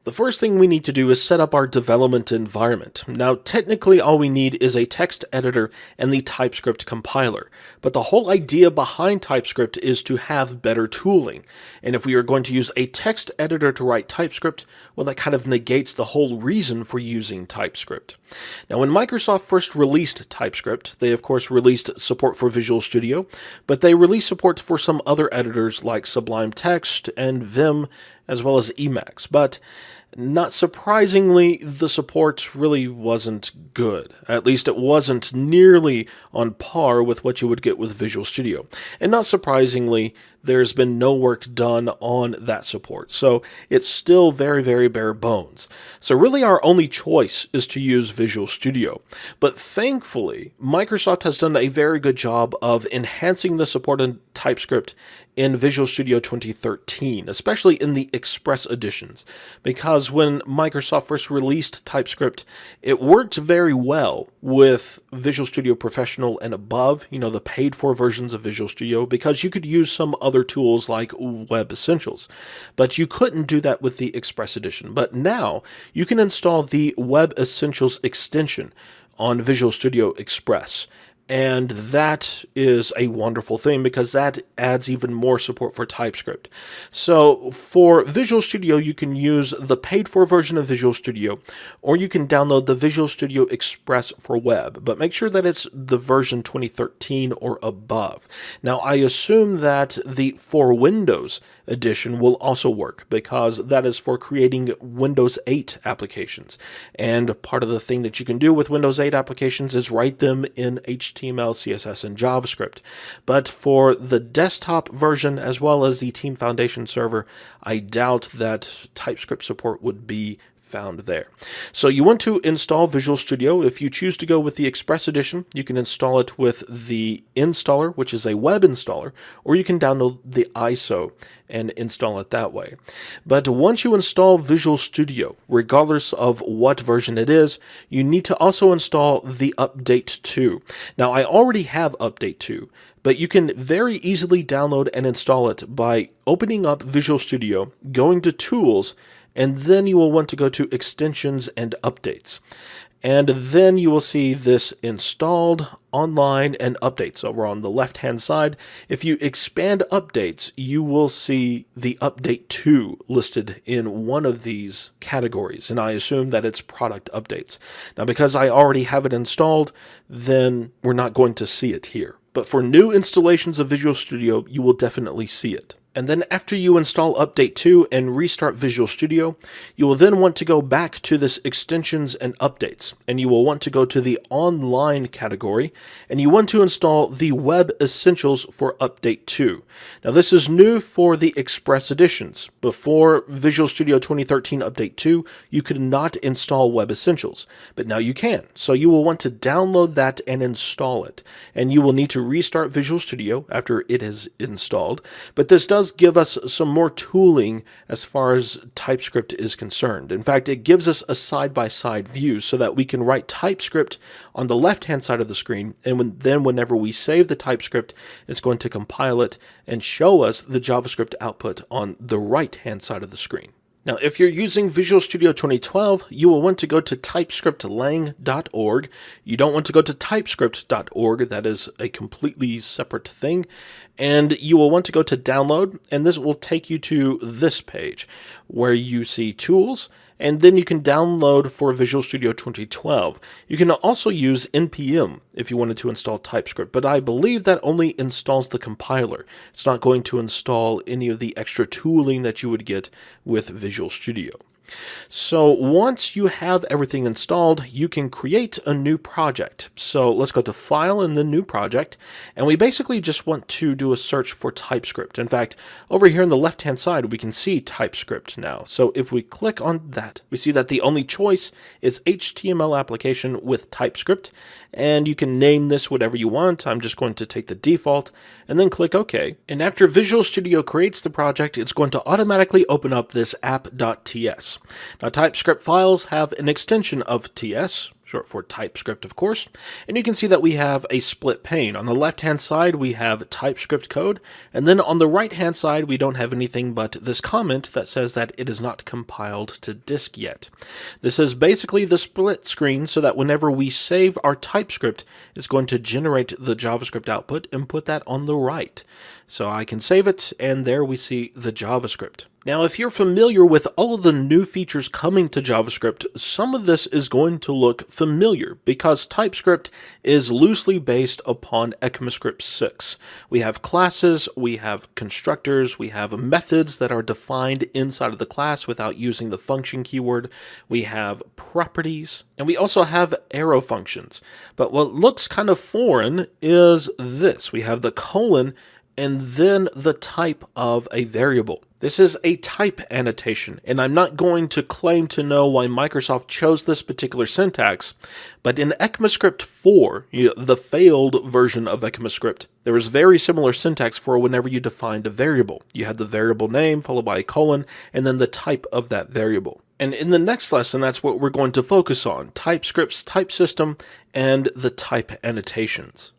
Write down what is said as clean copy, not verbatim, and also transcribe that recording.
The first thing we need to do is set up our development environment. Now, technically all we need is a text editor and the TypeScript compiler, but the whole idea behind TypeScript is to have better tooling. And if we are going to use a text editor to write TypeScript, well, that kind of negates the whole reason for using TypeScript. Now, when Microsoft first released TypeScript, they of course released support for Visual Studio, but they released support for some other editors like Sublime Text and Vim, as well as Emacs, but not surprisingly, the support really wasn't good. At least it wasn't nearly on par with what you would get with Visual Studio. And not surprisingly, there's been no work done on that support. So it's still very, very bare bones. So really our only choice is to use Visual Studio. But thankfully, Microsoft has done a very good job of enhancing the support in TypeScript in Visual Studio 2013, especially in the Express editions, because when Microsoft first released TypeScript, it worked very well with Visual Studio Professional and above, the paid-for versions of Visual Studio, because you could use some other tools like Web Essentials, but you couldn't do that with the Express edition. But now you can install the Web Essentials extension on Visual Studio Express. And that is a wonderful thing because that adds even more support for TypeScript. So for Visual Studio, you can use the paid-for version of Visual Studio, or you can download the Visual Studio Express for web, but make sure that it's the version 2013 or above. Now, I assume that the for Windows edition will also work because that is for creating Windows 8 applications. And part of the thing that you can do with Windows 8 applications is write them in HTML, CSS, and JavaScript. But for the desktop version as well as the Team Foundation server, I doubt that TypeScript support would be found there. So you want to install Visual Studio. If you choose to go with the Express edition, you can install it with the installer, which is a web installer, or you can download the ISO and install it that way. But once you install Visual Studio, regardless of what version it is, you need to also install the Update 2. Now, I already have Update 2, but you can very easily download and install it by opening up Visual Studio, going to Tools, and then you will want to go to Extensions and Updates. And then you will see this installed, online, and updates over on the left-hand side. If you expand updates, you will see the Update 2 listed in one of these categories, and I assume that it's product updates. Now, because I already have it installed, then we're not going to see it here. But for new installations of Visual Studio, you will definitely see it. And then after you install Update 2 and restart Visual Studio, you will then want to go back to this Extensions and Updates, and you will want to go to the Online category, and you want to install the Web Essentials for Update 2. Now this is new for the Express editions. Before Visual Studio 2013 Update 2, you could not install Web Essentials, but now you can. So you will want to download that and install it, and you will need to restart Visual Studio after it is installed, but this does give us some more tooling as far as TypeScript is concerned. In fact, it gives us a side-by-side view so that we can write TypeScript on the left-hand side of the screen, and then whenever we save the TypeScript, it's going to compile it and show us the JavaScript output on the right-hand side of the screen. Now, if you're using Visual Studio 2012, you will want to go to typescriptlang.org. You don't want to go to typescript.org. That is a completely separate thing. And you will want to go to Download, and this will take you to this page where you see Tools, and then you can download for Visual Studio 2012. You can also use NPM if you wanted to install TypeScript, but I believe that only installs the compiler. It's not going to install any of the extra tooling that you would get with Visual Studio. So once you have everything installed, you can create a new project. So let's go to File and then New Project, and we basically just want to do a search for TypeScript. In fact, over here on the left-hand side, we can see TypeScript now. So if we click on that, we see that the only choice is HTML application with TypeScript, and you can name this whatever you want. I'm just going to take the default and then click OK. And after Visual Studio creates the project, it's going to automatically open up this app.ts. Now, TypeScript files have an extension of TS, short for TypeScript, of course. And you can see that we have a split pane. On the left-hand side, we have TypeScript code, and then on the right-hand side, we don't have anything but this comment that says that it is not compiled to disk yet. This is basically the split screen so that whenever we save our TypeScript, it's going to generate the JavaScript output and put that on the right. So I can save it, and there we see the JavaScript. Now, if you're familiar with all of the new features coming to JavaScript, some of this is going to look familiar because TypeScript is loosely based upon ECMAScript 6. We have classes, we have constructors, we have methods that are defined inside of the class without using the function keyword, we have properties, and we also have arrow functions. But what looks kind of foreign is this. We have the colon and then the type of a variable. This is a type annotation, and I'm not going to claim to know why Microsoft chose this particular syntax, but in ECMAScript 4, the failed version of ECMAScript, there was very similar syntax for whenever you defined a variable. You had the variable name followed by a colon, and then the type of that variable. And in the next lesson, that's what we're going to focus on, TypeScript's type system and the type annotations.